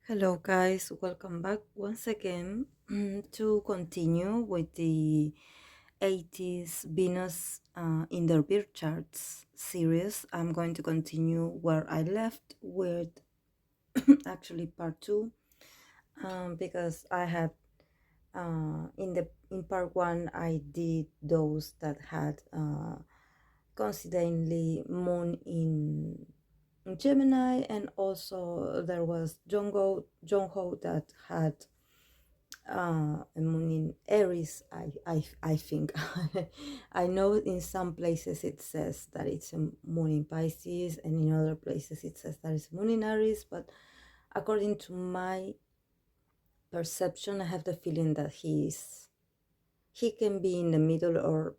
Hello, guys. Welcome back once again to continue with the Ateez Venus in their birth charts series. I'm going to continue where I left with actually part two, because I had in part one I did those that had coincidentally moon in Gemini, and also there was Jongho that had a moon in Aries. I think I know in some places it says that it's a moon in Pisces, and in other places it says that it's moon in Aries. But according to my perception, I have the feeling that he can be in the middle, or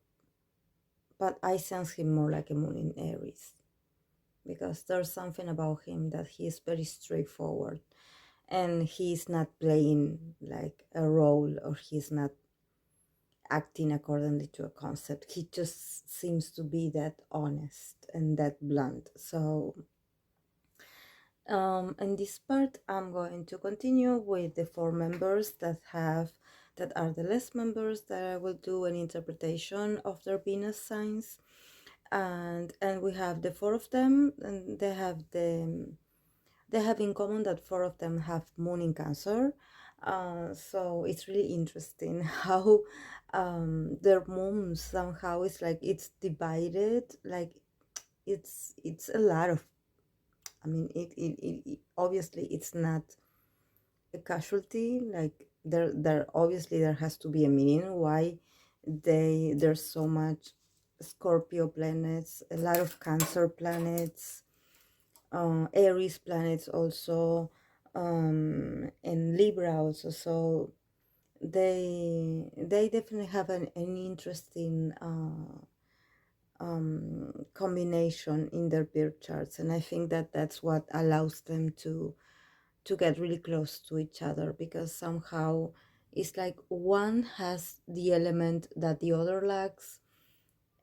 but I sense him more like a moon in Aries, because there's something about him that he is very straightforward, and he's not playing like a role, or he's not acting accordingly to a concept. He just seems to be that honest and that blunt. So in this part, I'm going to continue with the four members that are the less members, that I will do an interpretation of their Venus signs. And we have the four of them, and they have in common that four of them have moon in Cancer. So it's really interesting how their moon somehow is like it's divided. Like it's a lot of. I mean, it obviously it's not a casualty. Like there obviously there has to be a meaning why there's so much Scorpio planets, a lot of Cancer planets, Aries planets also, and Libra also. So they definitely have an interesting combination in their birth charts, and I think that that's what allows them to get really close to each other, because somehow it's like one has the element that the other lacks,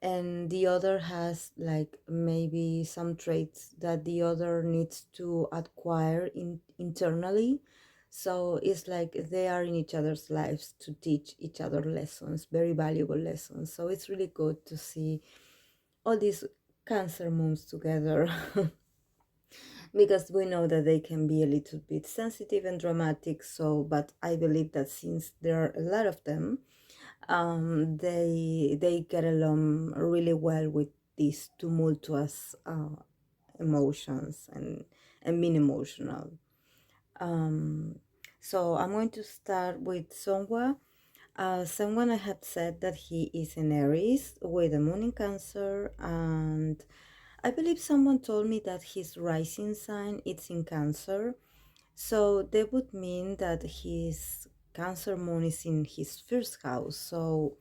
and the other has like maybe some traits that the other needs to acquire internally. So it's like they are in each other's lives to teach each other lessons, very valuable lessons. So it's really good to see all these Cancer moons together. Because we know that they can be a little bit sensitive and dramatic. So but I believe that since there are a lot of them, they get along really well with these tumultuous emotions and being emotional. Um, so I'm going to start with Seonghwa. Someone I have said that he is an Aries with a moon in Cancer, and I believe someone told me that his rising sign is in Cancer. So that would mean that his Cancer moon is in his first house. So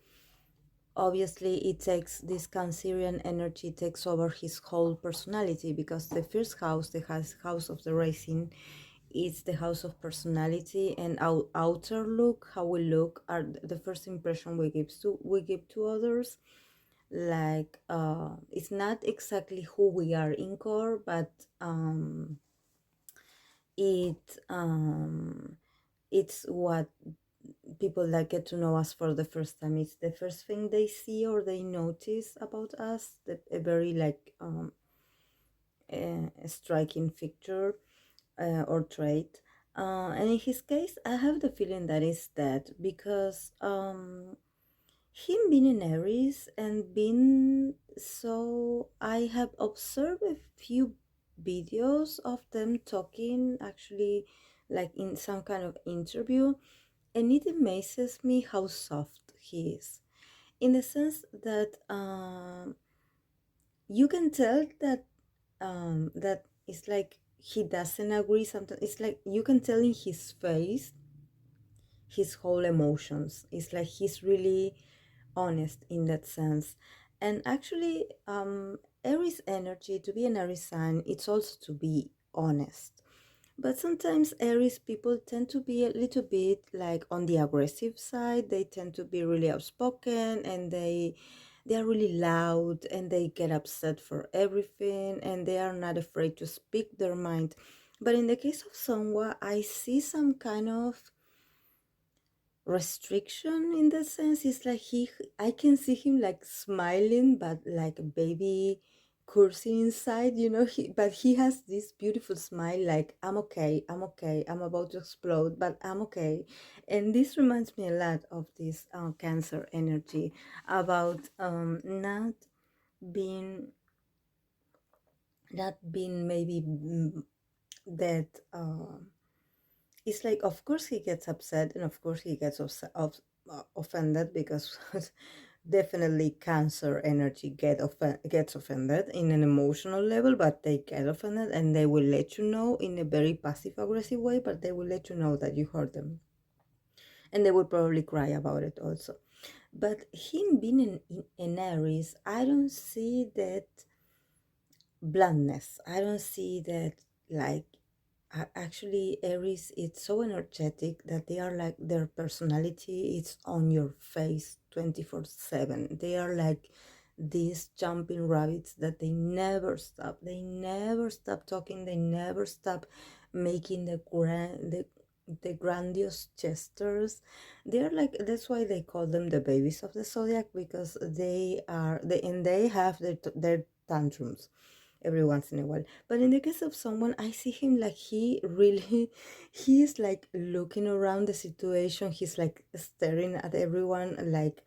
obviously it takes this Cancerian energy takes over his whole personality, because the first house, the house of the rising, is the house of personality and our outer look, how we look, are the first impression we give to others. Like it's not exactly who we are in core, but it it's what people that get to know us for the first time, it's the first thing they see or they notice about us, a very like a striking feature or trait. And in his case, I have the feeling that is that, because him being in Aries and being so, I have observed a few videos of them talking, actually, like in some kind of interview, and it amazes me how soft he is, in the sense that you can tell that that it's like he doesn't agree sometimes. It's like you can tell in his face his whole emotions. It's like he's really honest in that sense. And actually, Aries energy, to be an Aries sign, it's also to be honest. But sometimes Aries people tend to be a little bit like on the aggressive side. They tend to be really outspoken, and they are really loud, and they get upset for everything, and they are not afraid to speak their mind. But in the case of Songwa, I see some kind of restriction in the sense. It's like I can see him like smiling, but like a baby cursing inside, but he has this beautiful smile, like, I'm okay, I'm okay, I'm about to explode, but I'm okay. And this reminds me a lot of this Cancer energy, about not being maybe that it's like, of course he gets upset, and of course he gets offended, because definitely Cancer energy gets offended in an emotional level, but they get offended and they will let you know in a very passive aggressive way, but they will let you know that you hurt them, and they will probably cry about it also. But him being in Aries, I don't see that bluntness. I don't see that, like, actually Aries, it's so energetic that they are like, their personality is on your face 24/7. They are like these jumping rabbits that they never stop. They never stop talking. They never stop making the grandiose gestures. They are like, that's why they call them the babies of the zodiac, because they have their tantrums every once in a while. But in the case of someone, I see him like, he's like looking around the situation. He's like staring at everyone, like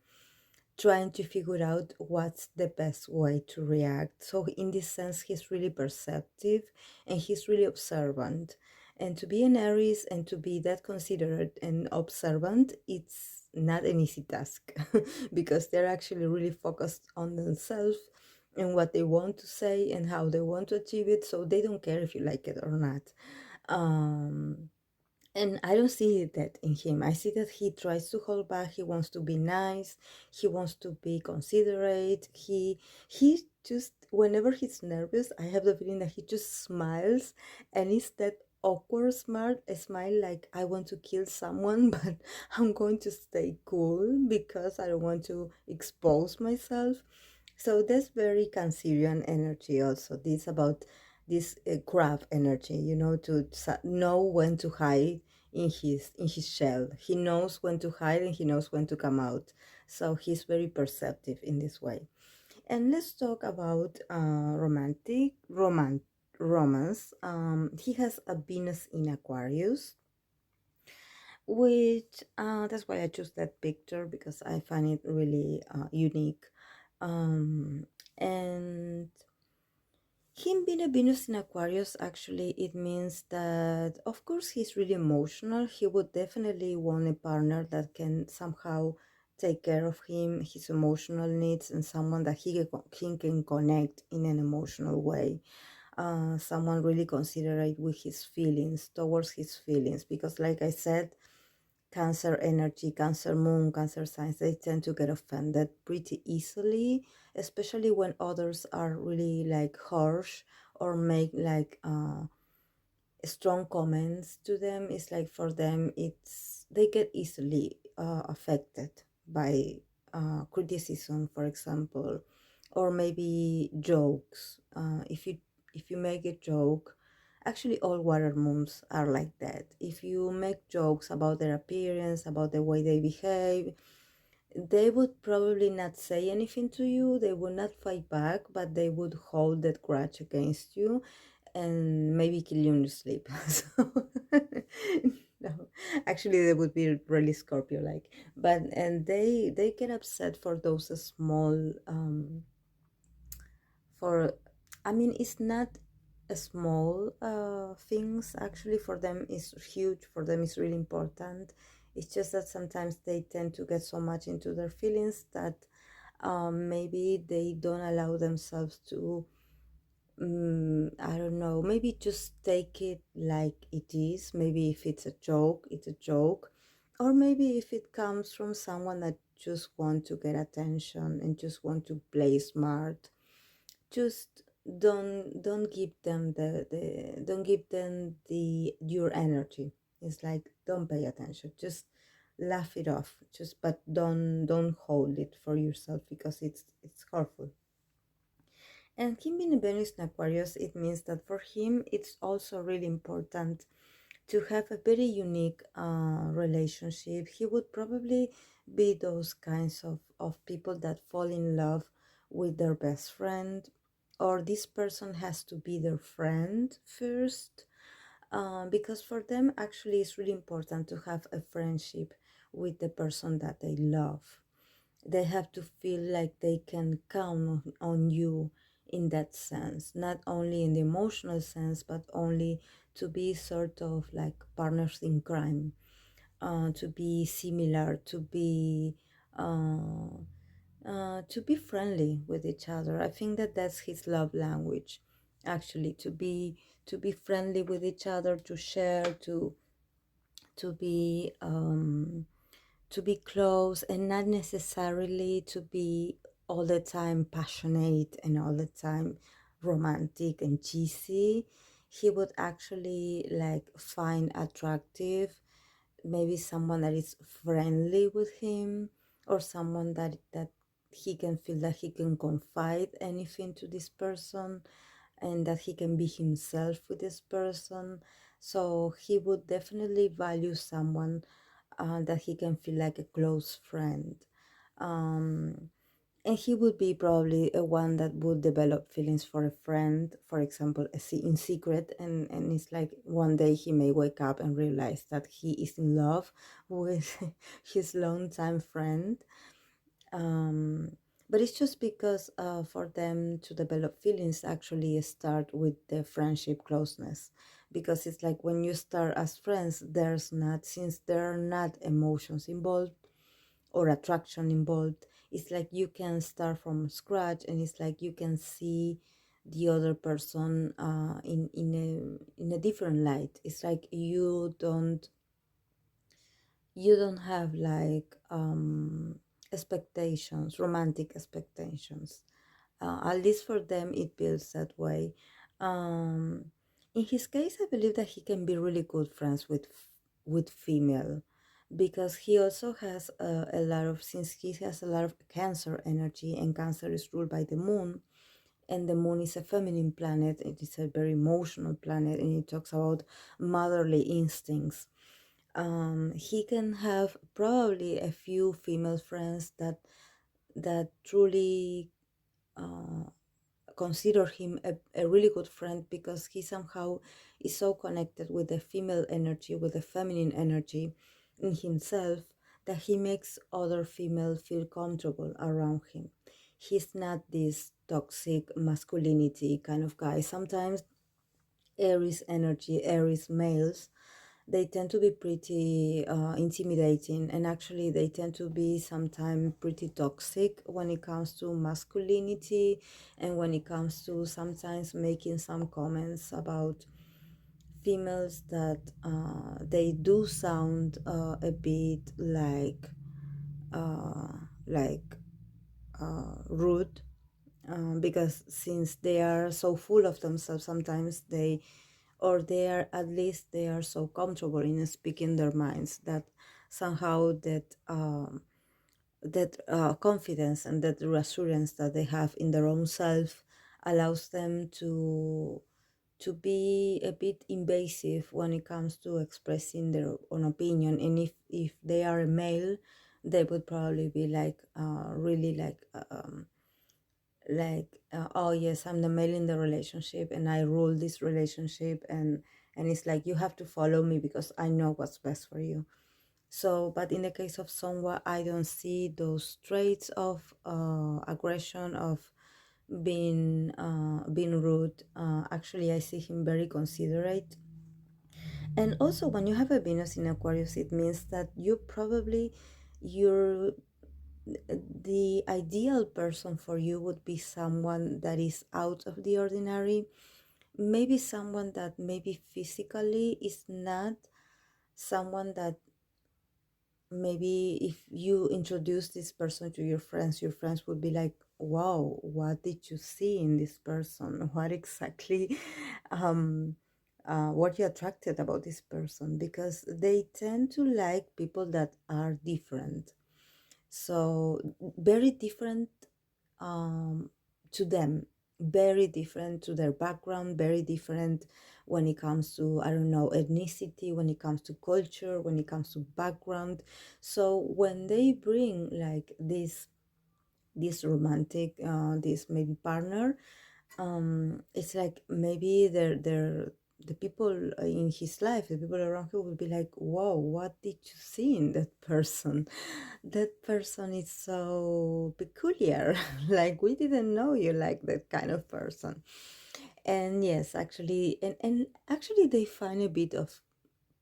trying to figure out what's the best way to react. So in this sense, he's really perceptive and he's really observant. And to be an Aries and to be that considerate and observant, it's not an easy task, because they're actually really focused on themselves and what they want to say and how they want to achieve it. So they don't care if you like it or not. Um, and I don't see that in him. I see that he tries to hold back. He wants to be nice. He wants to be considerate. He just, whenever he's nervous, I have the feeling that he just smiles, and it's that awkward smart a smile, like, I want to kill someone, but I'm going to stay cool because I don't want to expose myself. So that's very Cancerian energy also. This about this crab energy, to know when to hide in his shell. He knows when to hide and he knows when to come out. So he's very perceptive in this way. And let's talk about romance. He has a Venus in Aquarius, which that's why I chose that picture, because I find it really unique. Um, and him being a Venus in Aquarius, actually, it means that, of course, he's really emotional. He would definitely want a partner that can somehow take care of his emotional needs, and someone that he can connect in an emotional way. Someone really considerate with his feelings, towards his feelings, because, like I said, Cancer energy, Cancer moon, Cancer signs, they tend to get offended pretty easily, especially when others are really like harsh or make like strong comments to them. It's like, for them, they get easily affected by criticism, for example, or maybe jokes. If you make a joke, actually all water moons are like that. If you make jokes about their appearance, about the way they behave, they would probably not say anything to you. They would not fight back, but they would hold that grudge against you and maybe kill you in your sleep. So, no, actually, they would be really Scorpio-like. But and they get upset for those small for I mean, it's not a small things. Actually, for them is huge. For them, it's really important. It's just that sometimes they tend to get so much into their feelings that maybe they don't allow themselves to, I don't know, maybe just take it like it is. Maybe if it's a joke, it's a joke. Or maybe if it comes from someone that just want to get attention and just want to play smart, just don't give them the your energy. It's like, don't pay attention, just laugh it off, just, but don't hold it for yourself, because it's hurtful. And him being a Venus in Aquarius, it means that for him, it's also really important to have a very unique relationship. He would probably be those kinds of people that fall in love with their best friend, or this person has to be their friend first, because for them, actually, it's really important to have a friendship with the person that they love. They have to feel like they can count on you in that sense, not only in the emotional sense, but only to be sort of like partners in crime, to be similar, to be friendly with each other. I think that that's his love language, actually, to be friendly with each other, to share, to be to be close, and not necessarily to be all the time passionate and all the time romantic and cheesy. He would actually like find attractive maybe someone that is friendly with him, or someone that he can feel that he can confide anything to this person, and that he can be himself with this person. So he would definitely value someone that he can feel like a close friend. Um, and he would be probably a one that would develop feelings for a friend, for example, in secret. And it's like one day he may wake up and realize that he is in love with his longtime friend. Um, but it's just because for them to develop feelings actually start with the friendship closeness. Because it's like when you start as friends, since there are not emotions involved or attraction involved, it's like you can start from scratch, and it's like you can see the other person in a different light. It's like you don't have like expectations, romantic expectations. At least for them, it feels that way. Um, in his case, I believe that he can be really good friends with female, because he also has since he has a lot of Cancer energy, and Cancer is ruled by the moon, and the moon is a feminine planet. It is a very emotional planet, and it talks about motherly instincts. He can have probably a few female friends that truly consider him a really good friend, because he somehow is so connected with the female energy, with the feminine energy in himself, that he makes other female feel comfortable around him. He's not this toxic masculinity kind of guy. Sometimes Aries energy, Aries males, they tend to be pretty intimidating, and actually they tend to be sometimes pretty toxic when it comes to masculinity, and when it comes to sometimes making some comments about females that they do sound a bit uh, like rude, because since they are so full of themselves, sometimes they are, at least they are so comfortable in speaking their minds, that somehow that confidence and that reassurance that they have in their own self allows them to be a bit invasive when it comes to expressing their own opinion. And if they are a male, they would probably be like really oh yes, I'm the male in the relationship, and I rule this relationship, and it's like you have to follow me because I know what's best for you. So, but in the case of Seonghwa, I don't see those traits of aggression, of being rude. Actually, I see him very considerate. And also, when you have a Venus in Aquarius, it means that you're the ideal person for you would be someone that is out of the ordinary. Maybe someone that maybe physically is not someone that, maybe if you introduce this person to your friends would be like, wow, what did you see in this person? What exactly what you attracted about this person? Because they tend to like people that are different, so very different, to them. very different to their background, very different when it comes to, I don't know, ethnicity, when it comes to culture, when it comes to background. So when they bring like this romantic, this maybe partner, it's like maybe they're the people in his life, the people around him will be like, whoa, what did you see in that person? That person is so peculiar. Like, we didn't know you like that kind of person. And yes, actually, and actually they find a bit of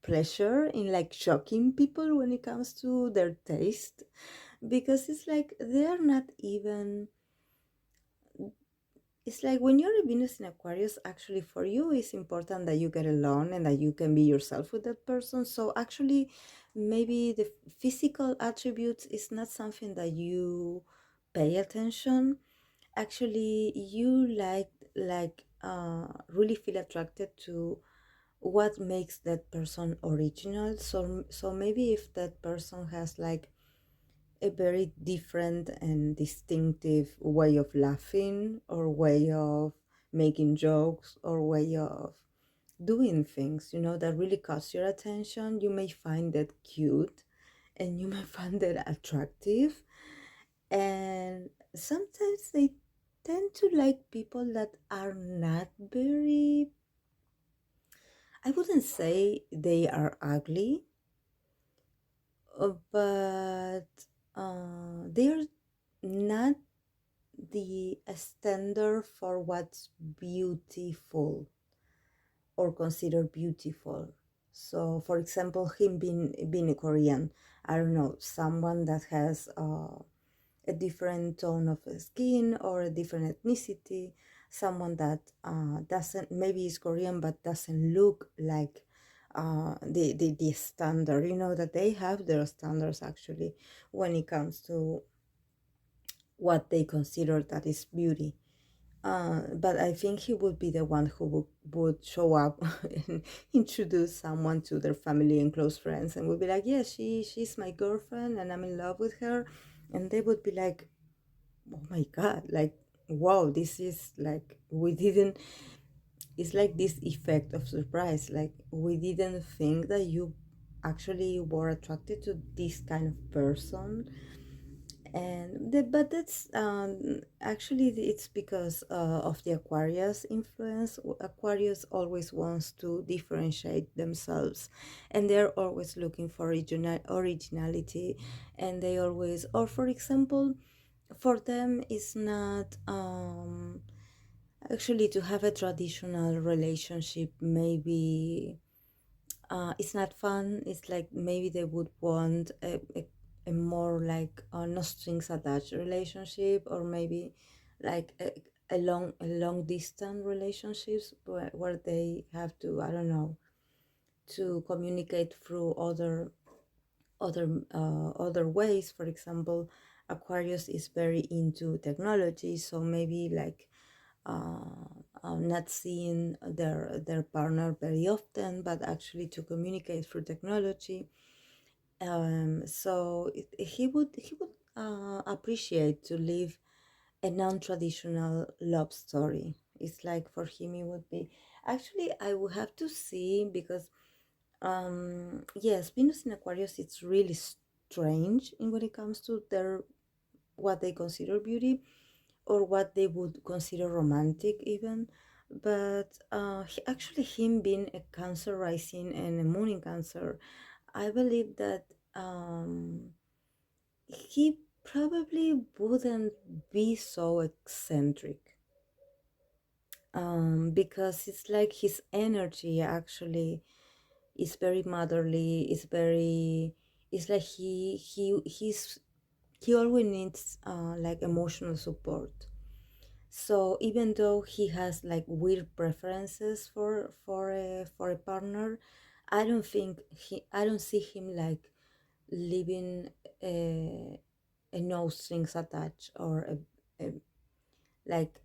pleasure in like shocking people when it comes to their taste, because it's like they're not even, it's like when you're a Venus in Aquarius, actually for you it's important that you get along and that you can be yourself with that person. So actually, maybe the physical attributes is not something that you pay attention. Actually, you really feel attracted to what makes that person original. So maybe if that person has like a very different and distinctive way of laughing, or way of making jokes, or way of doing things, that really catch your attention, you may find that cute and you may find that attractive. And sometimes they tend to like people that are not very, I wouldn't say they are ugly, but they're not the standard for what's beautiful or considered beautiful. So, for example, him being a Korean, I don't know, someone that has a different tone of skin or a different ethnicity, someone that doesn't, maybe is Korean but doesn't look like the standard. That they have their standards actually when it comes to what they consider that is beauty. But I think he would be the one who would show up and introduce someone to their family and close friends, and would be like, yeah, she's my girlfriend and I'm in love with her. And they would be like, oh my God, like, wow, this is like, we didn't, it's like this effect of surprise. Like, we didn't think that you actually were attracted to this kind of person. But that's actually it's because of the Aquarius influence. Aquarius always wants to differentiate themselves, and they're always looking for originality. And they always, or for example, for them it's not actually to have a traditional relationship. Maybe it's not fun. It's like maybe they would want a more like no strings attached relationship, or maybe like a long distance relationships where they have to, I don't know, to communicate through other ways. For example, Aquarius is very into technology, so maybe like not seeing their partner very often, but actually to communicate through technology. So he would appreciate to live a non-traditional love story. It's like for him it would be, actually I would have to see, because yes, Venus in Aquarius, it's really strange in when it comes to their what they consider beauty, or what they would consider romantic even. But actually, him being a Cancer rising and a moon in Cancer, I believe that he probably wouldn't be so eccentric, because it's like his energy actually is very motherly. It's like he always needs like emotional support. So even though he has like weird preferences for a partner, I don't see him like living a, a no strings attached, or a like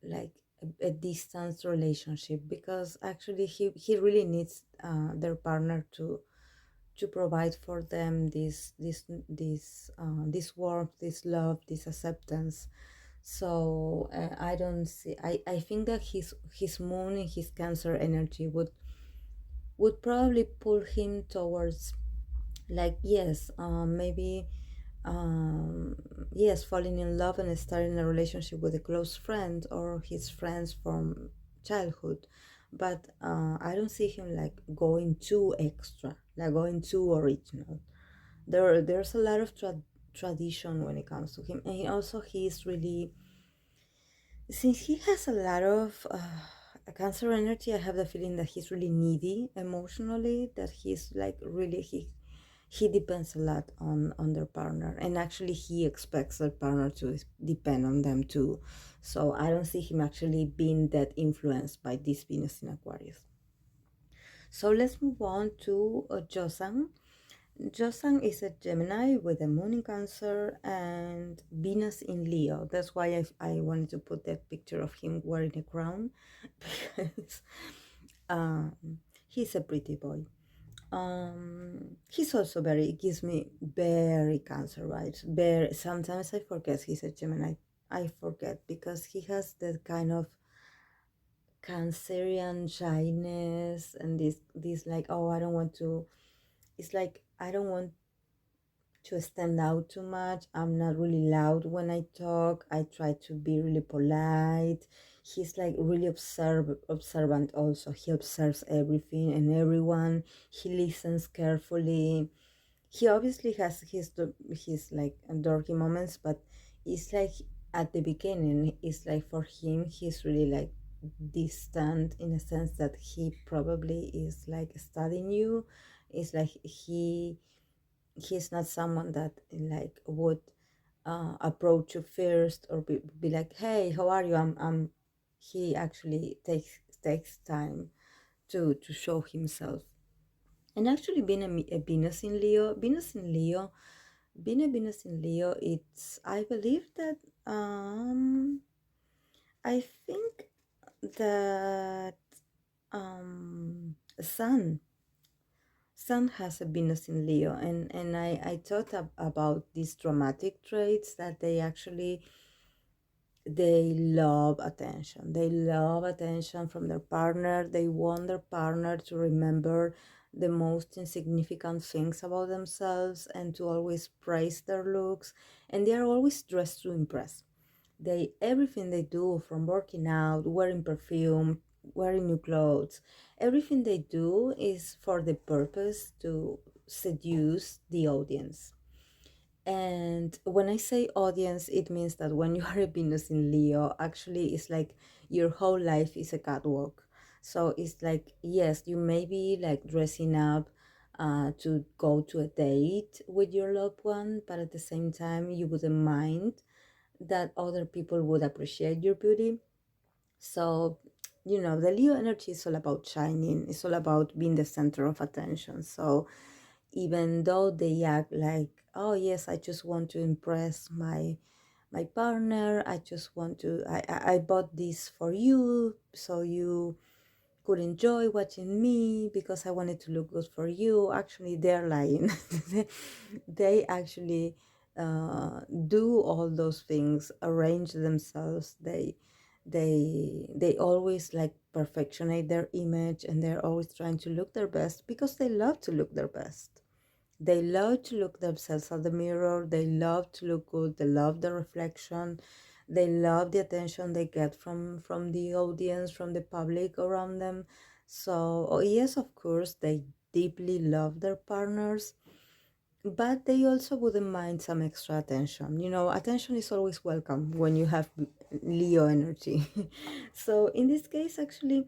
like a distance relationship, because actually he really needs their partner to provide for them this warmth, this love, this acceptance. So I don't see. I think that his moon and his Cancer energy would probably pull him towards, like, yes, maybe, um, yes, falling in love and starting a relationship with a close friend or his friends from childhood. But I don't see him like going too extra, like going too original. There's a lot of tradition when it comes to him, and he's really, since he has a lot of a Cancer energy. I have the feeling that he's really needy emotionally, that he's like really, he depends a lot on their partner, and actually he expects their partner to depend on them too. So I don't see him actually being that influenced by this Venus in Aquarius. So let's move on to Joseon. Joseon is a Gemini with a moon in Cancer and Venus in Leo. That's why I wanted to put that picture of him wearing a crown, because um, he's a pretty boy. He's also very, it gives me very Cancer vibes. Very, sometimes I forget he's a Gemini. I forget because he has that kind of Cancerian shyness and this like, oh, I don't want to. It's like I don't want to stand out too much. I'm not really loud when I talk. I try to be really polite. He's like really observant also. He observes everything and everyone. He listens carefully. He obviously has his like dorky moments, but it's like at the beginning, it's like for him, he's really like distant in a sense that he probably is like studying you. It's like he's not someone that like would approach you first or be like, hey, how are you? I'm He actually takes time to show himself. And actually being a being a Venus in Leo, it's, I believe that, I think that Sun has a Venus in Leo, and I thought about these dramatic traits that they love attention. They love attention from their partner. They want their partner to remember the most insignificant things about themselves and to always praise their looks. And they are always dressed to impress. Everything they do, from working out, wearing perfume, wearing new clothes, everything they do is for the purpose to seduce the audience. And when I say audience, it means that when you are a Venus in Leo, actually it's like your whole life is a catwalk. So it's like, yes, you may be like dressing up to go to a date with your loved one, but at the same time, you wouldn't mind that other people would appreciate your beauty. So, the Leo energy is all about shining, it's all about being the center of attention. So, even though they act like, oh, yes, I just want to impress my partner, I just want to, I bought this for you so you could enjoy watching me because I wanted to look good for you. Actually, they're lying. They actually do all those things, arrange themselves. They always like perfectionate their image, and they're always trying to look their best because they love to look their best. They love to look themselves at the mirror. They love to look good. They love the reflection. They love the attention they get from the audience, from the public around them. So, oh, yes, of course, they deeply love their partners, but they also wouldn't mind some extra attention. Attention is always welcome when you have Leo energy. So, in this case, actually,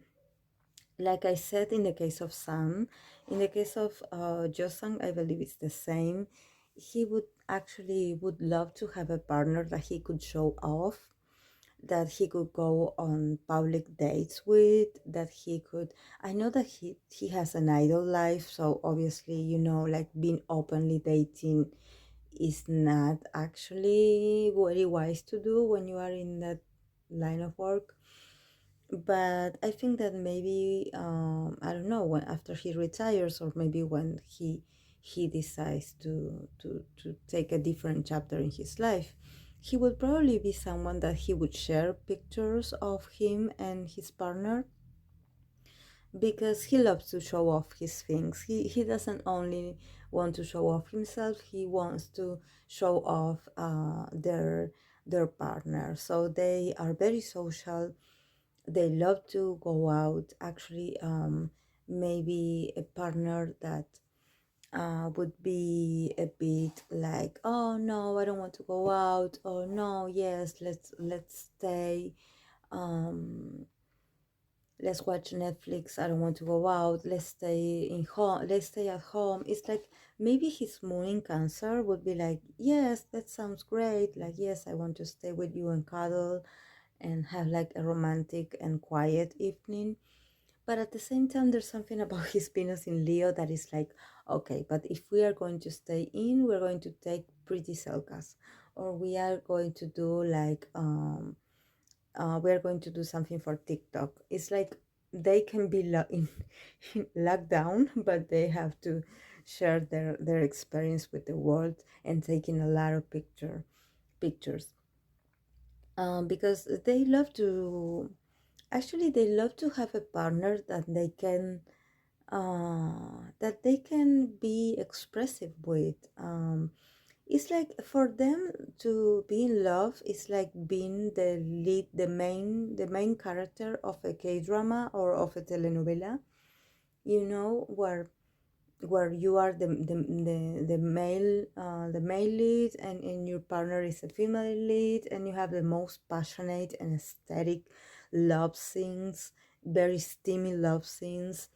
like I said, in the case of Sam, in the case of Josang, I believe it's the same. He would love to have a partner that he could show off, that he could go on public dates with, that he could. I know that he has an idol life, so obviously, like being openly dating is not actually very wise to do when you are in that line of work. But I think that maybe, I don't know, when after he retires, or maybe when he decides to take a different chapter in his life, he would probably be someone that he would share pictures of him and his partner, because he loves to show off his things. He doesn't only want to show off himself, he wants to show off their partner. So they are very social. They love to go out. Actually, maybe a partner that would be a bit like, oh no, I don't want to go out, or no, yes, let's stay, um let's watch Netflix, I don't want to go out, let's stay at home. It's like maybe his moon in Cancer would be like, yes, that sounds great, like, yes, I want to stay with you and cuddle and have like a romantic and quiet evening. But at the same time, there's something about his Venus in Leo that is like, okay, but if we are going to stay in, we're going to take pretty selfies, or we are going to do like we are going to do something for TikTok. It's like they can be in lockdown, but they have to share their experience with the world and taking a lot of pictures, because they love to, actually they love to have a partner that they can be expressive with. It's like for them to be in love, it's like being the lead, the main character of a K-drama or of a telenovela, where you are the male lead, and your partner is a female lead, and you have the most passionate and aesthetic love scenes, very steamy love scenes,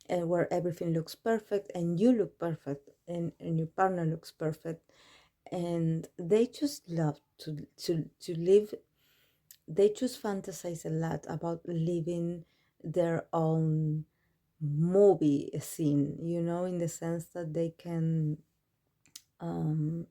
and where everything looks perfect and you look perfect, and your partner looks perfect, and they just love to live. They just fantasize a lot about living their own movie scene, in the sense that they can, um,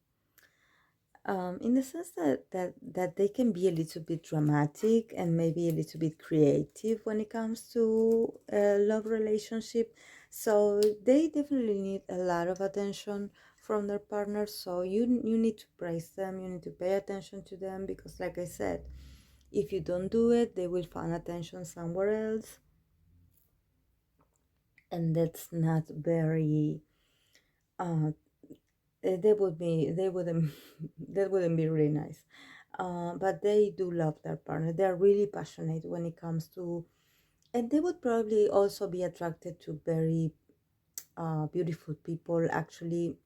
in the sense that they can be a little bit dramatic and maybe a little bit creative when it comes to a love relationship. So they definitely need a lot of attention from their partners. So you need to praise them, you need to pay attention to them, because like I said, if you don't do it, they will find attention somewhere else, and that's not very they wouldn't that wouldn't be really nice. But they do love their partner. They're really passionate when it comes to, and they would probably also be attracted to very beautiful people. Actually,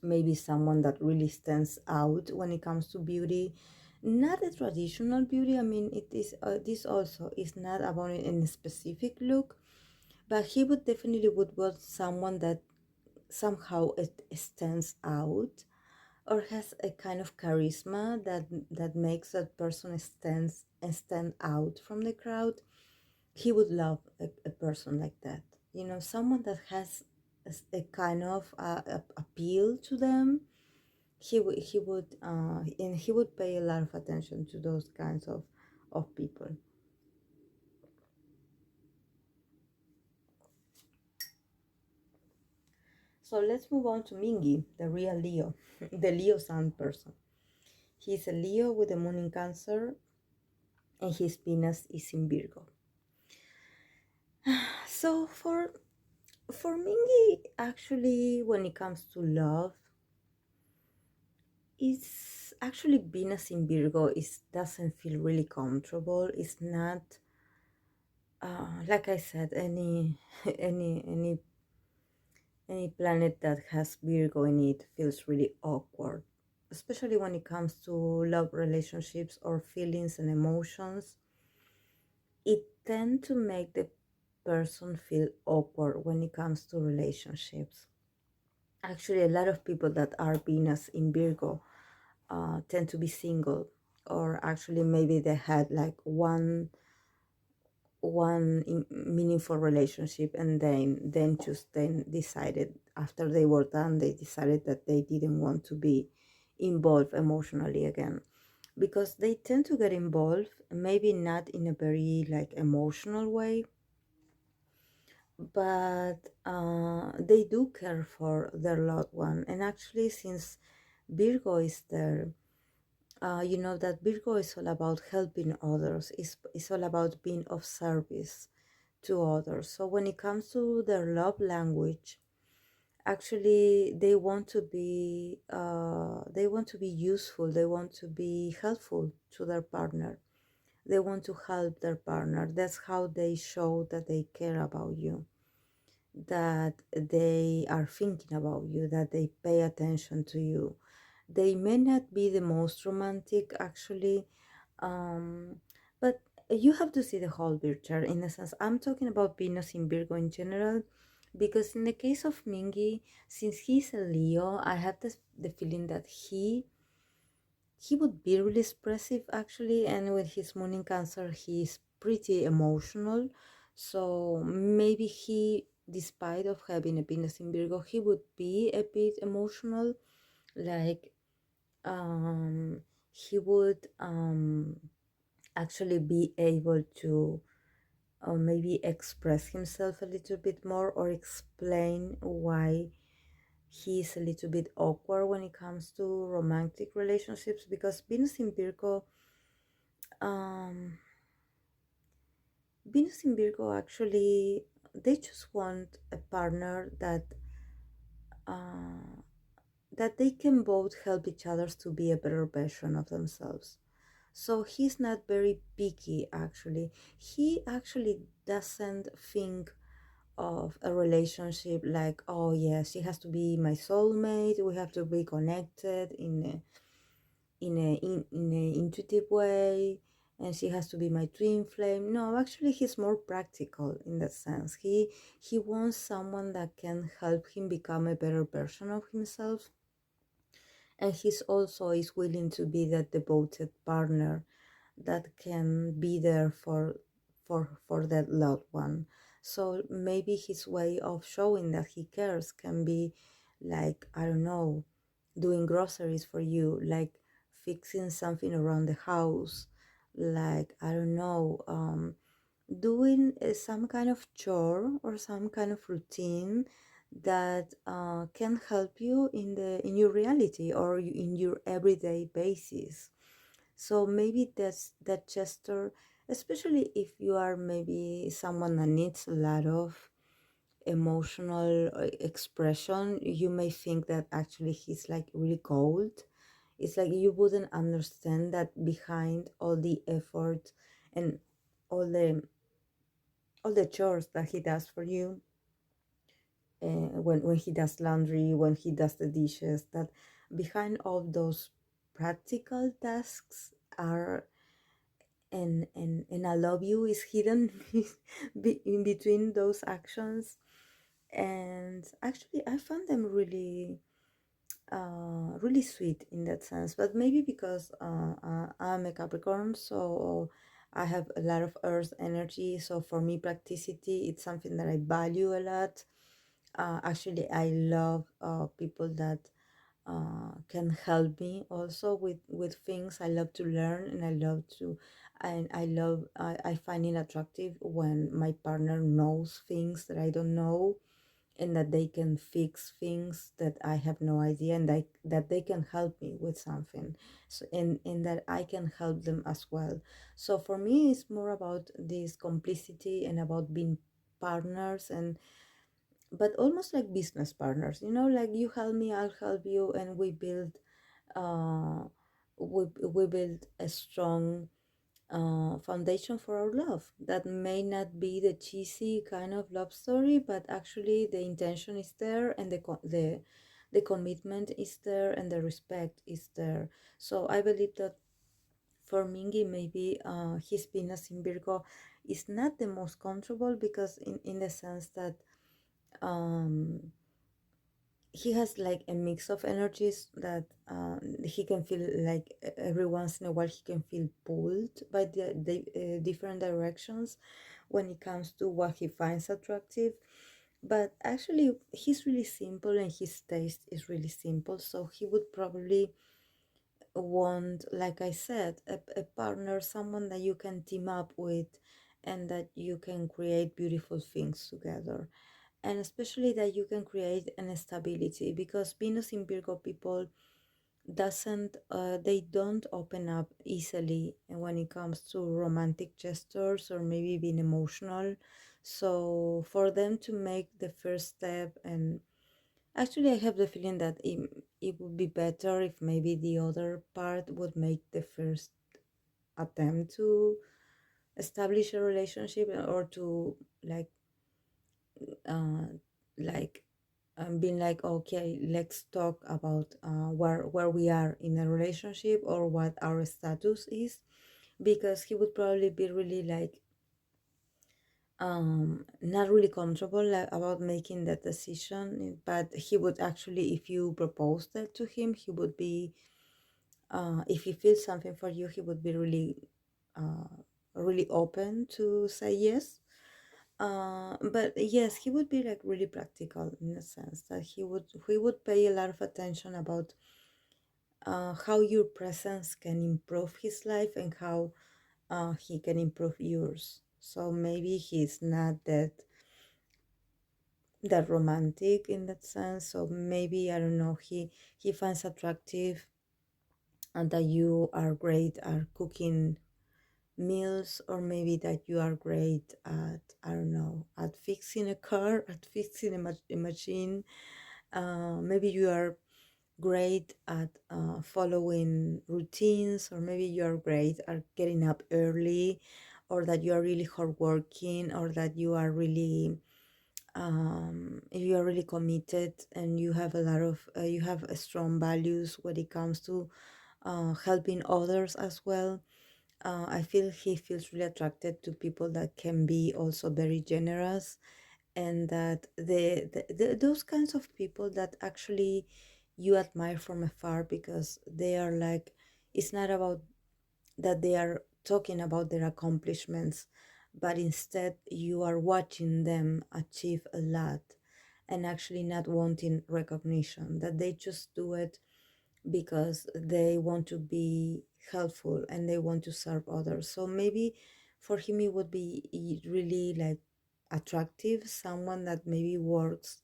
maybe someone that really stands out when it comes to beauty, not a traditional beauty. I mean, it is this also is not about a specific look, but he would definitely would want someone that somehow it stands out, or has a kind of charisma that makes that person stand out from the crowd. He would love a person like that. Someone that has a kind of appeal to them. He would pay a lot of attention to those kinds of people. So let's move on to Mingi, the real Leo, the Leo Sun person. He's a Leo with the moon in Cancer, and his Venus is in Virgo. So for Mingi, actually, when it comes to love, it's actually Venus in Virgo. It doesn't feel really comfortable. It's not, like I said, any any any planet that has Virgo in it feels really awkward, especially when it comes to love relationships or feelings and emotions. It tend to make the person feel awkward when it comes to relationships. Actually, a lot of people that are Venus in Virgo tend to be single, or actually maybe they had like one meaningful relationship, and then decided, after they were done, they decided that they didn't want to be involved emotionally again, because they tend to get involved, maybe not in a very like emotional way, but they do care for their loved one. And actually, since Virgo is You know that Virgo is all about helping others. It's all about being of service to others. So when it comes to their love language, actually they want to be useful. They want to be helpful to their partner. They want to help their partner. That's how they show that they care about you, that they are thinking about you, that they pay attention to you. They may not be the most romantic, actually, um, but you have to see the whole picture. In a sense, I'm talking about Venus in Virgo in general, because in the case of Mingi, since he's a Leo, I have the feeling that he would be really expressive actually, and with his moon in Cancer, he's pretty emotional. So maybe he, despite of having a Venus in Virgo, he would be a bit emotional, like he would actually be able to maybe express himself a little bit more, or explain why he's a little bit awkward when it comes to romantic relationships, because Venus in Virgo, um, Venus in Virgo actually, they just want a partner uh, that they can both help each other to be a better version of themselves. So he's not very picky actually. He actually doesn't think of a relationship like, oh yes, she has to be my soulmate, we have to be connected in a intuitive way, and she has to be my twin flame. No, actually he's more practical in that sense. He wants someone that can help him become a better version of himself, and he's also is willing to be that devoted partner that can be there for that loved one. So maybe his way of showing that he cares can be like, I don't know, doing groceries for you, like fixing something around the house, like, I don't know, doing some kind of chore or some kind of routine that can help you in your reality or in your everyday basis. So maybe that's that gesture, especially if you are maybe someone that needs a lot of emotional expression. You may think that actually he's like really cold. It's like you wouldn't understand that behind all the effort and all the all the chores that he does for you, when he does laundry, when he does the dishes, that behind all those practical tasks are, and I love you is hidden in between those actions. And actually I found them really really sweet in that sense. But maybe because I'm a Capricorn, so I have a lot of earth energy, so for me practicity, it's something that I value a lot. Actually I love people that can help me also with things. I love to learn, and I find it attractive when my partner knows things that I don't know, and that they can fix things that I have no idea, and that they can help me with something. So and that I can help them as well. So for me it's more about this complicity and about being partners, and but almost like business partners, like you help me, I'll help you, and uh we build a strong foundation for our love that may not be the cheesy kind of love story, but actually the intention is there, and the commitment is there, and the respect is there. So I believe that for Mingi, maybe his Venus in Virgo is not the most comfortable, because in the sense that um he has like a mix of energies that he can feel like every once in a while he can feel pulled by the different directions when it comes to what he finds attractive. But actually he's really simple, and his taste is really simple, so he would probably want, like I said, a partner, someone that you can team up with, and that you can create beautiful things together, and especially that you can create an stability, because Venus in Virgo people, doesn't they don't open up easily when it comes to romantic gestures or maybe being emotional. So for them to make the first step, and actually I have the feeling that it would be better if maybe the other part would make the first attempt to establish a relationship, or to like uh like being like, okay, let's talk about where we are in a relationship or what our status is, because he would probably be really like not really comfortable like, about making that decision. But he would actually, if you propose that to him, he would be if he feels something for you, he would be really uh, really open to say yes. But yes, he would be like really practical in the sense that he would pay a lot of attention about how your presence can improve his life and how he can improve yours. So maybe he's not that romantic in that sense. So maybe, I don't know, he finds attractive and that you are great at cooking meals, or maybe that you are great at, I don't know, at fixing a car, at fixing a machine. Maybe you are great at following routines, or maybe you are great at getting up early, or that you are really hardworking, or that you are really if you are really committed and you have a lot of you have strong values when it comes to helping others as well. I feel he feels really attracted to people that can be also very generous, and that those kinds of people that actually you admire from afar, because they are like, it's not about that they are talking about their accomplishments, but instead you are watching them achieve a lot and actually not wanting recognition, that they just do it because they want to be helpful and they want to serve others. So maybe for him it would be really like attractive, someone that maybe works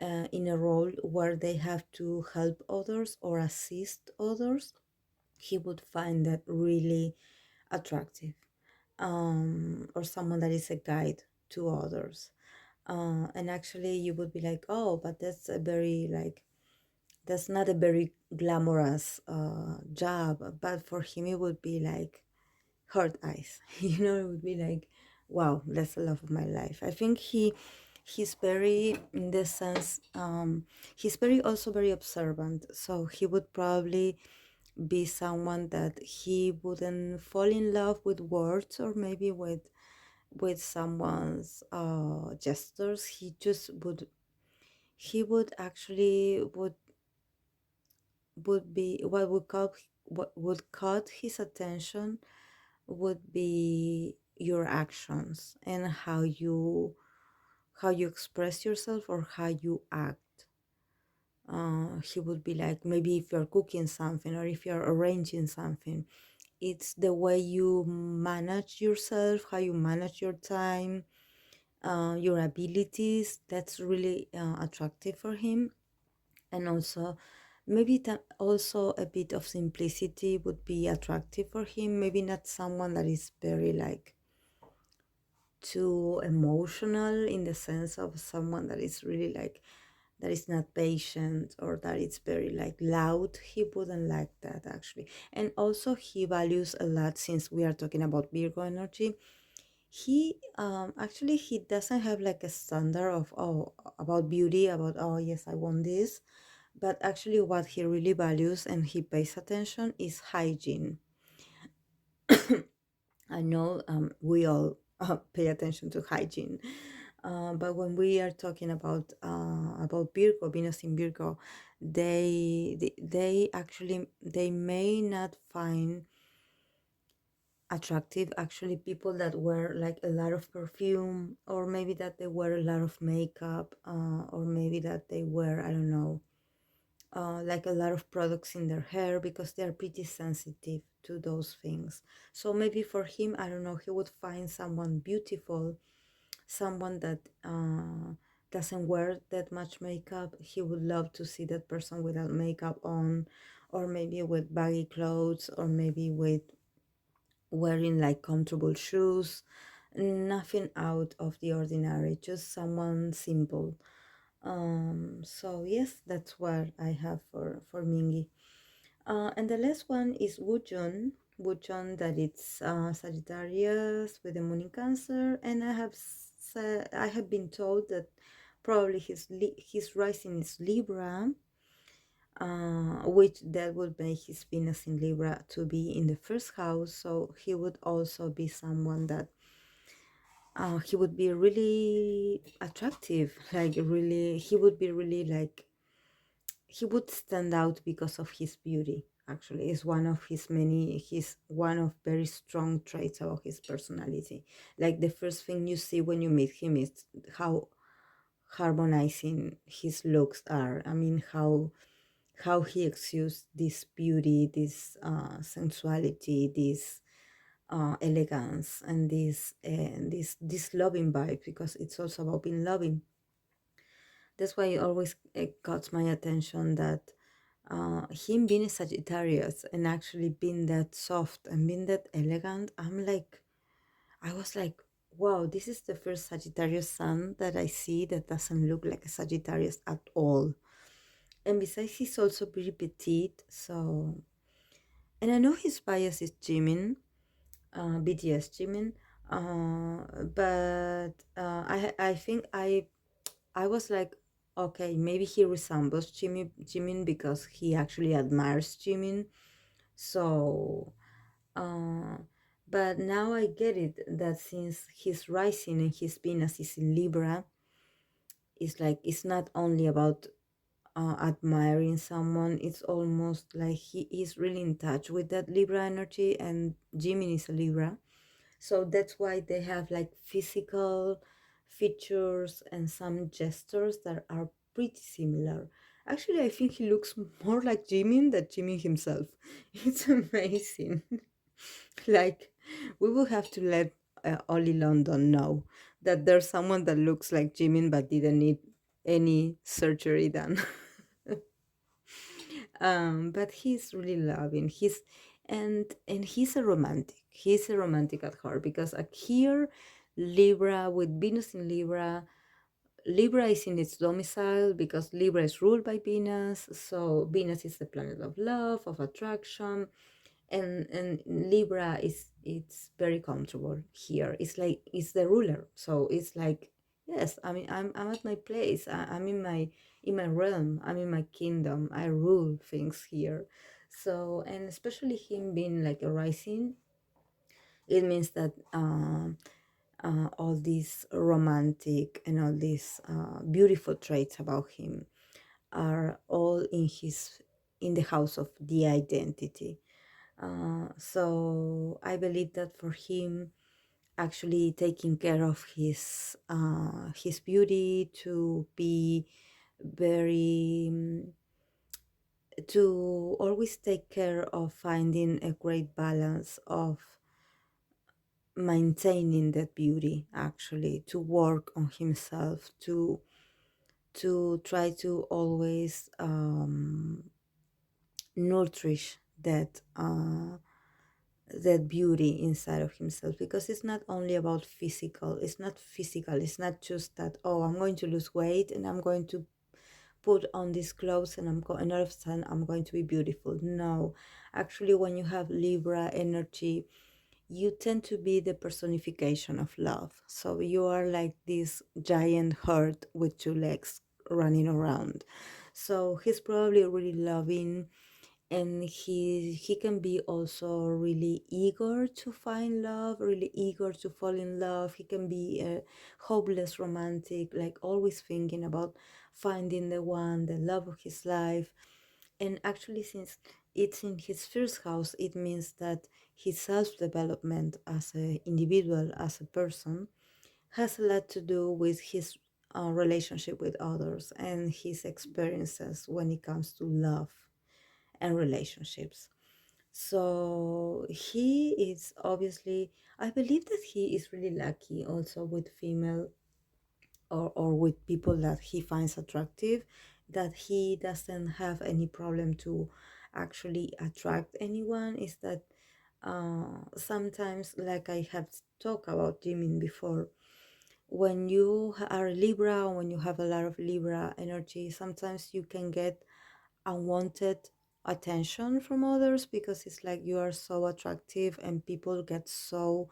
in a role where they have to help others or assist others. He would find that really attractive. Or someone that is a guide to others. And actually you would be like, oh, but that's a very like, that's not a very glamorous job. But for him it would be like hard eyes. It would be like, wow, that's the love of my life. I think he's very, in this sense, he's very also very observant, so he would probably be someone that he wouldn't fall in love with words, or maybe with someone's gestures. He would actually would be what would caught his attention would be your actions and how you express yourself or how you act. He would be like, maybe if you're cooking something or if you're arranging something, it's the way you manage yourself, how you manage your time, your abilities. That's really attractive for him. And also, maybe also a bit of simplicity would be attractive for him. Maybe not someone that is very like too emotional, in the sense of someone that is really like, that is not patient, or that it's very like loud. He wouldn't like that actually. And also he values a lot, since we are talking about Virgo energy. He actually he doesn't have like a standard of, oh, about beauty, about, oh yes, I want this. But actually what he really values and he pays attention is hygiene. I know we all pay attention to hygiene, but when we are talking about Virgo, Venus in Virgo, they actually, they may not find attractive actually people that wear like a lot of perfume, or maybe that they wear a lot of makeup, or maybe that they wear, I don't know, like a lot of products in their hair, because they're pretty sensitive to those things. So maybe for him, I don't know, he would find someone beautiful, someone that doesn't wear that much makeup. He would love to see that person without makeup on, or maybe with baggy clothes, or maybe with wearing like comfortable shoes. Nothing out of the ordinary, just someone simple. So yes, that's what I have for Mingi. And the last one is Wujun. Wujun, that it's Sagittarius with the moon in Cancer, and I have been told that probably his rising is Libra, which that would make his Venus in Libra to be in the first house. So he would also be someone that he would be really attractive, like really, he would be really like, he would stand out because of his beauty. Actually, is one of his one of very strong traits about his personality. Like the first thing you see when you meet him is how harmonizing his looks are. I mean, how he exudes this beauty, this sensuality, this elegance, and this loving vibe, because it's also about being loving. That's why it always caught my attention that him being a Sagittarius and actually being that soft and being that elegant, I was like, wow, this is the first Sagittarius sun that I see that doesn't look like a Sagittarius at all. And besides, he's also very petite, so, and I know his bias is Jimin, BTS Jimin, but I think I was like, okay, maybe he resembles Jimin because he actually admires Jimin. So, uh, but now I get it that since he's rising and his Venus is in Libra, it's like it's not only about admiring someone. It's almost like he is really in touch with that Libra energy, and Jimin is a Libra. So that's why they have like physical features and some gestures that are pretty similar. Actually, I think he looks more like Jimin than Jimin himself. It's amazing. Like, we will have to let Ollie London know that there's someone that looks like Jimin but didn't need any surgery done. But he's really loving. And he's a romantic. He's a romantic at heart because here, Libra with Venus in Libra, Libra is in its domicile because Libra is ruled by Venus. So Venus is the planet of love, of attraction, and Libra is, it's very comfortable here. It's like it's the ruler, so it's like, yes, I mean, I'm at my place. I'm in my realm. I'm in my kingdom. I rule things here. So, and especially him being like a rising, it means that all these romantic and all these beautiful traits about him are all in the house of the identity. So I believe that for him, actually taking care of his beauty, to be very to always take care of finding a great balance of maintaining that beauty, actually to work on himself, to try to always nourish that beauty inside of himself, because it's not only about physical, it's not just that, oh, I'm going to lose weight and I'm going to put on these clothes and and all of a sudden I'm going to be beautiful. No, actually, when you have Libra energy, you tend to be the personification of love. So you are like this giant heart with two legs running around. So he's probably really loving, and he can be also really eager to find love, really eager to fall in love. He can be a hopeless romantic, like always thinking about finding the one, the love of his life. And actually, since it's in his first house, it means that his self-development as an individual, as a person, has a lot to do with his relationship with others and his experiences when it comes to love and relationships. So he is obviously, I believe that he is really lucky also with female or with people that he finds attractive, that he doesn't have any problem to actually attract anyone. Is that sometimes, like I have talked about Jimin before, when you are Libra, or when you have a lot of Libra energy, sometimes you can get unwanted attention from others, because it's like you are so attractive and people get so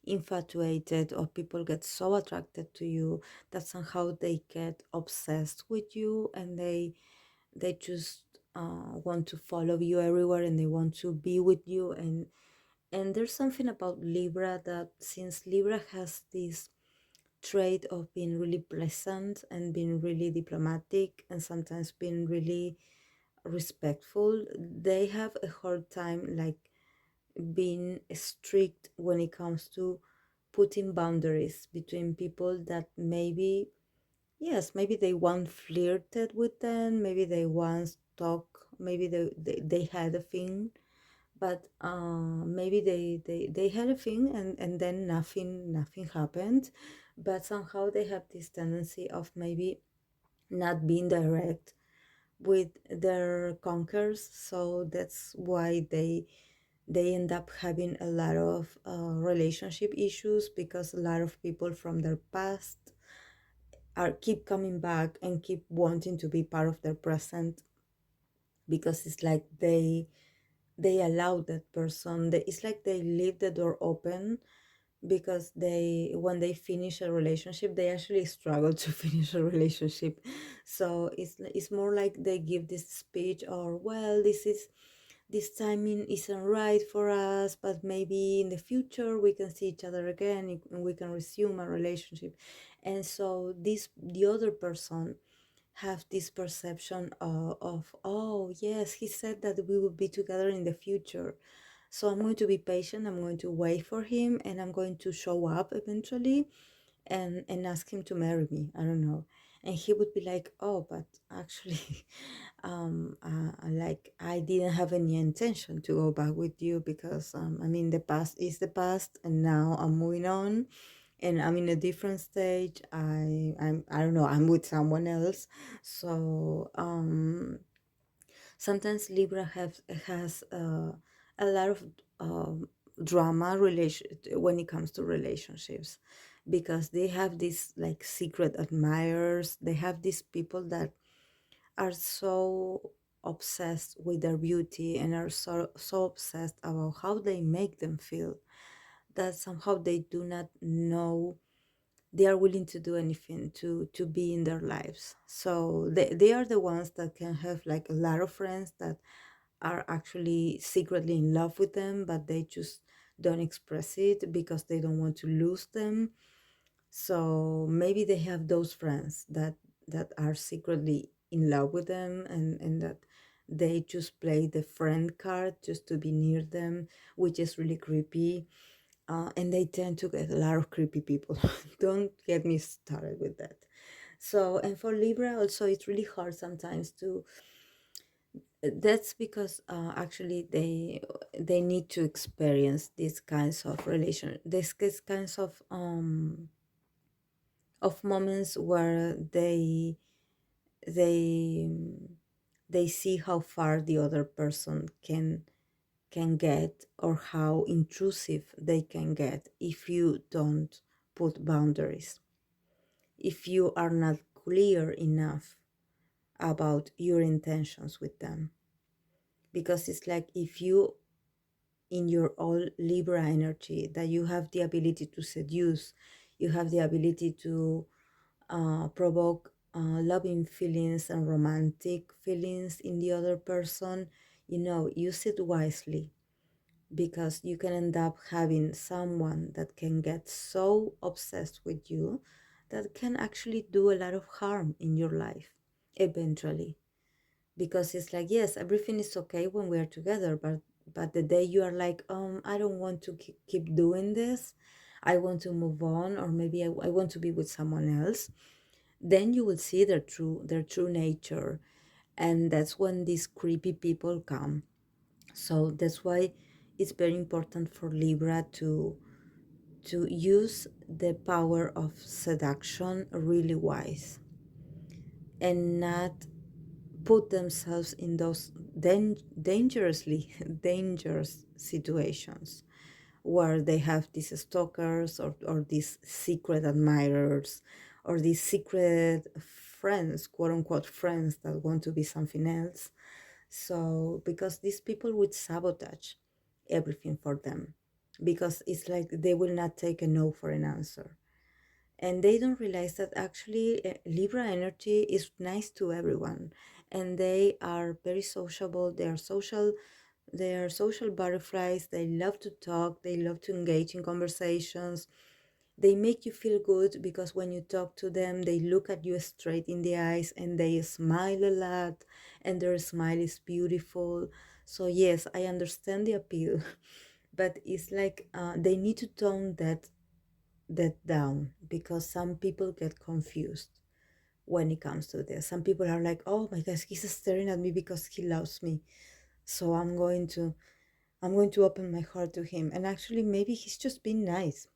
infatuated, or people get so attracted to you that somehow they get obsessed with you, and they just want to follow you everywhere, and they want to be with you. And there's something about Libra, that since Libra has this trait of being really pleasant and being really diplomatic and sometimes being really respectful, they have a hard time like being strict when it comes to putting boundaries between people that maybe, yes, maybe they once flirted with them, maybe they once talk, maybe they had a thing, but maybe they had a thing, and then nothing happened. But somehow they have this tendency of maybe not being direct with their conquers, so that's why they end up having a lot of relationship issues, because a lot of people from their past are keep coming back and keep wanting to be part of their present, because it's like they allow that person, it's like they leave the door open, because they, when they finish a relationship, they actually struggle to finish a relationship. So it's more like they give this speech, or well, this timing isn't right for us, but maybe in the future we can see each other again and we can resume a relationship. And so this, the other person, have this perception of, oh yes, he said that we will be together in the future, so I'm going to be patient, I'm going to wait for him, and I'm going to show up eventually and ask him to marry me. I don't know. And he would be like, oh, but actually, like I didn't have any intention to go back with you, because I mean, the past is the past, and now I'm moving on, and I'm in a different stage. I don't know, I'm with someone else. So sometimes Libra has a lot of drama relation when it comes to relationships, because they have these like secret admirers. They have these people that are so obsessed with their beauty, and are so obsessed about how they make them feel, that somehow they do not know, they are willing to do anything to be in their lives. So they are the ones that can have like a lot of friends that are actually secretly in love with them, but they just don't express it because they don't want to lose them. So maybe they have those friends that are secretly in love with them, and that they just play the friend card just to be near them, which is really creepy. And they tend to get a lot of creepy people. Don't get me started with that. So, and for Libra also, it's really hard sometimes to, that's because actually they need to experience these kinds of these kinds of moments where they they see how far the other person can get, or how intrusive they can get if you don't put boundaries, if you are not clear enough about your intentions with them. Because it's like, if you, in your all Libra energy, that you have the ability to seduce, you have the ability to provoke loving feelings and romantic feelings in the other person, use it wisely, because you can end up having someone that can get so obsessed with you that can actually do a lot of harm in your life eventually. Because it's like, yes, everything is okay when we are together, but the day you are like, I don't want to keep doing this, I want to move on, or maybe I want to be with someone else, then you will see their true nature. And that's when these creepy people come. So that's why it's very important for Libra to use the power of seduction really wise and not put themselves in those dangerously dangerous situations where they have these stalkers or these secret admirers or these secret friends, quote unquote friends, that want to be something else. So, because these people would sabotage everything for them, because it's like they will not take a no for an answer. And they don't realize that actually Libra energy is nice to everyone, and they are very sociable. They are social butterflies. They love to talk. They love to engage in conversations. They make you feel good because when you talk to them, they look at you straight in the eyes and they smile a lot, and their smile is beautiful. So, yes, I understand the appeal, but it's like they need to tone that down because some people get confused when it comes to this. Some people are like, "Oh my gosh, he's staring at me because he loves me, so I'm going to open my heart to him." And actually, maybe he's just being nice,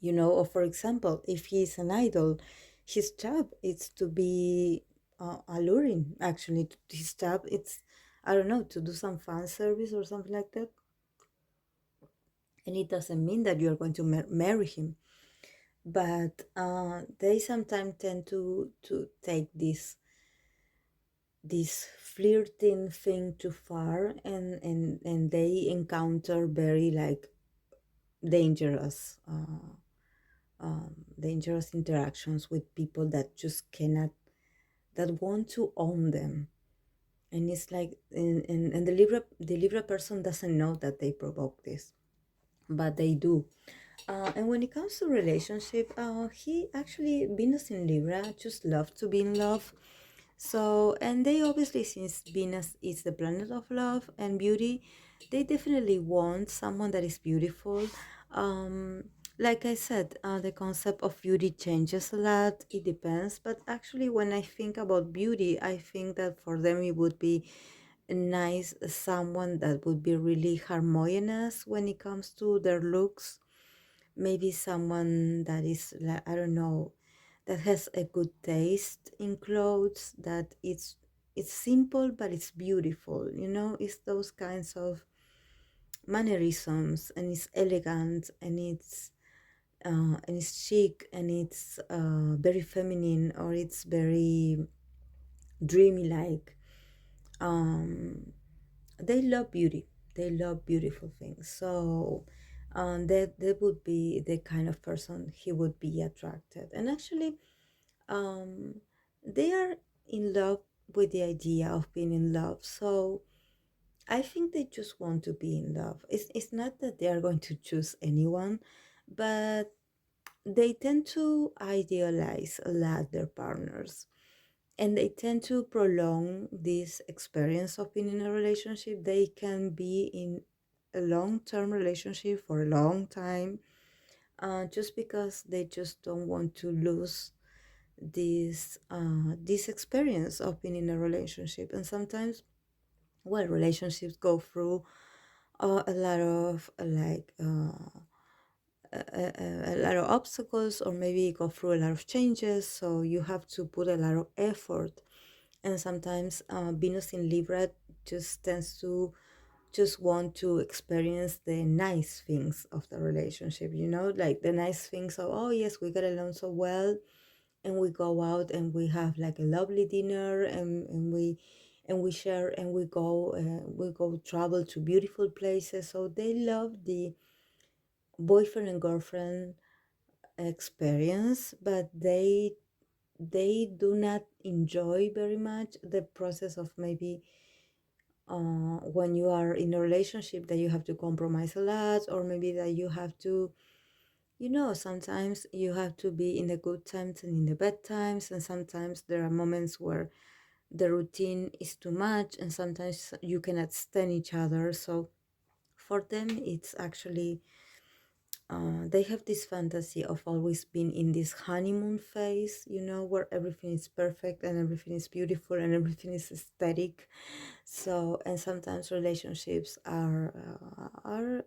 Or for example, if he's an idol, his job is to be alluring. Actually, his job it's I don't know, to do some fan service or something like that. And it doesn't mean that you're going to marry him, but they sometimes tend to take this flirting thing too far, and they encounter very like dangerous dangerous interactions with people that just cannot, that want to own them. And it's like, and the Libra person doesn't know that they provoke this, but they do. And when it comes to relationship, he actually, Venus in Libra, just love to be in love. So, and they obviously, since Venus is the planet of love and beauty, they definitely want someone that is beautiful. Um, like I said, the concept of beauty changes a lot. It depends. But actually, when I think about beauty, I think that for them it would be nice someone that would be really harmonious when it comes to their looks. Maybe someone that is like, I don't know, that has a good taste in clothes, that it's simple but it's beautiful, it's those kinds of mannerisms, and it's elegant, and it's chic, and it's very feminine, or it's very dreamy like. um they love beauty. They love beautiful things. So that would be the kind of person he would be attracted. And actually, um, they are in love with the idea of being in love. So I think they just want to be in love. It's not that they are going to choose anyone, but they tend to idealize a lot their partners, and they tend to prolong this experience of being in a relationship. They can be in a long-term relationship for a long time, just because they just don't want to lose this experience of being in a relationship. And sometimes, well, relationships go through a lot of a lot of obstacles, or maybe go through a lot of changes, so you have to put a lot of effort. And sometimes Venus in Libra just tends to just want to experience the nice things of the relationship, like the nice things of, oh yes, we get along so well, and we go out and we have like a lovely dinner, and we share, and we go travel to beautiful places. So they love the boyfriend and girlfriend experience, but they do not enjoy very much the process of maybe when you are in a relationship, that you have to compromise a lot, or maybe that you have to, sometimes you have to be in the good times and in the bad times, and sometimes there are moments where the routine is too much, and sometimes you cannot stand each other. So for them, it's actually they have this fantasy of always being in this honeymoon phase, you know, where everything is perfect and everything is beautiful and everything is aesthetic. So, and sometimes relationships are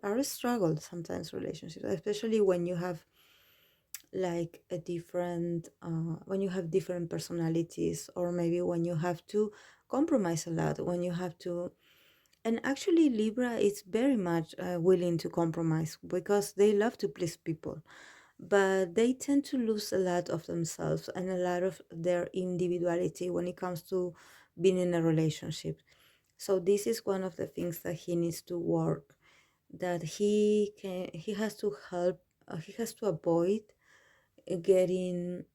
a struggle. Sometimes relationships, especially when you have like a different when you have different personalities, or maybe when you have to compromise a lot, when you have to. And actually, Libra is very much willing to compromise because they love to please people, but they tend to lose a lot of themselves and a lot of their individuality when it comes to being in a relationship. So this is one of the things that he needs to work, that he has to help, he has to avoid getting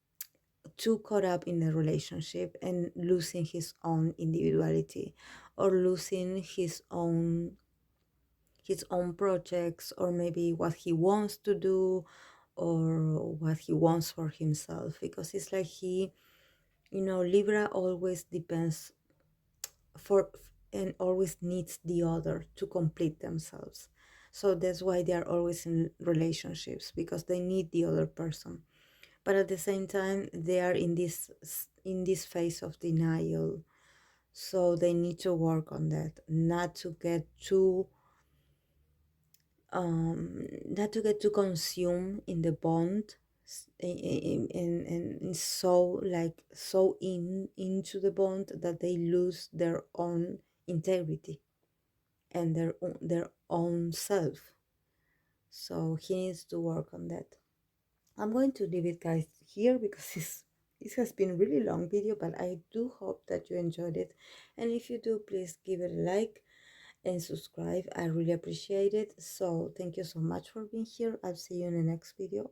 too caught up in the relationship and losing his own individuality, or losing his own projects, or maybe what he wants to do, or what he wants for himself, because it's like Libra always depends for and always needs the other to complete themselves. So that's why they are always in relationships, because they need the other person. But at the same time, they are in this phase of denial. So they need to work on that, not to get too consumed in the bond, and so like so into the bond that they lose their own integrity and their own self. So he needs to work on that. I'm going to leave it, guys, here, because this has been a really long video, but I do hope that you enjoyed it. And if you do, please give it a like and subscribe. I really appreciate it. So thank you so much for being here. I'll see you in the next video.